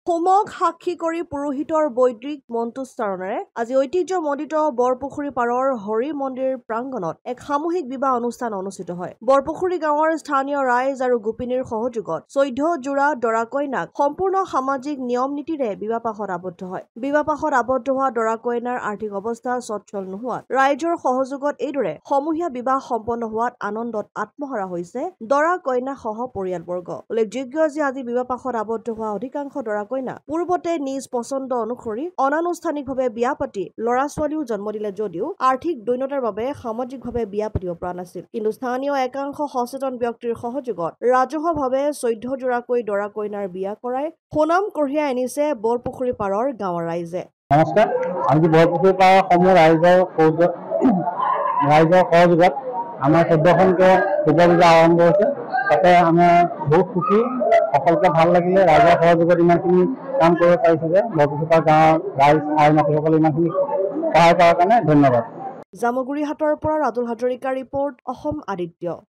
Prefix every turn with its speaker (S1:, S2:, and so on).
S1: হোমক সাক্ষী কৰি পুৰোহিতৰ বৈদিক মন্ত্ৰোচ্চাৰণেৰে আজি ঐতিহ্যমণ্ডিত বৰপুখুৰী পাৰৰ হৰি মন্দিৰ প্ৰাংগণত এক সামূহিক বিবাহ অনুষ্ঠান অনুষ্ঠিত হয়। বৰপুখুৰী গাঁৱৰ স্থানীয় ৰাইজ আৰু গোপিনীৰ সহযোগত 14 যোৰা দৰা কইনাক সম্পূৰ্ণ সামাজিক নিয়ম নীতিৰে বিবাহপাশত আবদ্ধ হয়। বিবাহপাশত আবদ্ধ হোৱা দৰা কইনাৰ আৰ্থিক অৱস্থা সচ্ছল নোহোৱাত ৰাইজৰ সহযোগত এইদৰে সমূহীয়া বিবাহ সম্পন্ন হোৱাত আনন্দত আত্মহাৰা হৈছে দৰা কইনা সহ পৰিয়ালবৰ্গ। উল্লেখযোগ্য যে আজি বিবাহপাশত আবদ্ধ হোৱা অধিকাংশ দৰা পূৰ্বতে নিজ পছন্দ অনুসৰি অনানুষ্ঠানিকভাৱে বিয়া পাতি ল'ৰা ছোৱালীও জন্ম দিলে যদিও আৰ্থিক দৈন্যতাৰ বাবে সামাজিকভাৱে বিয়া পাতিব পৰা নাছিল। কিন্তু স্থানীয় একাংশ সচেতন ব্যক্তিৰ সহযোগত ৰাজহুৱাভাৱে 14 যোৰাকৈ দৰা কইনাৰ বিয়া কৰাই সুনাম কঢ়িয়াই আনিছে বৰপুখুৰী পাৰৰ গাঁৱৰ ৰাইজে।
S2: নমস্কাৰ, আমি বৰপুখুৰী পাৰৰ সমূহ ৰাইজৰ সহযোগত আমাৰ 14খনকৈ বিবাহ আৰম্ভ হৈছে। তাতে আমাৰ বহুত সুখী, সকলোকে ভাল লাগিলে। ৰাইজৰ সহযোগত ইমানখিনি কাম কৰিব পাৰিছে যে বৰপুখুৰী পাৰ গাঁৱৰ ৰাইজ আই মাতৃসকলে ইমানখিনি সহায় কৰাৰ কাৰণে ধন্যবাদ।
S1: জামুগুৰিহাটৰ পৰা ৰাতুল হাজৰিকাৰ ৰিপৰ্ট, অসম আদিত্য।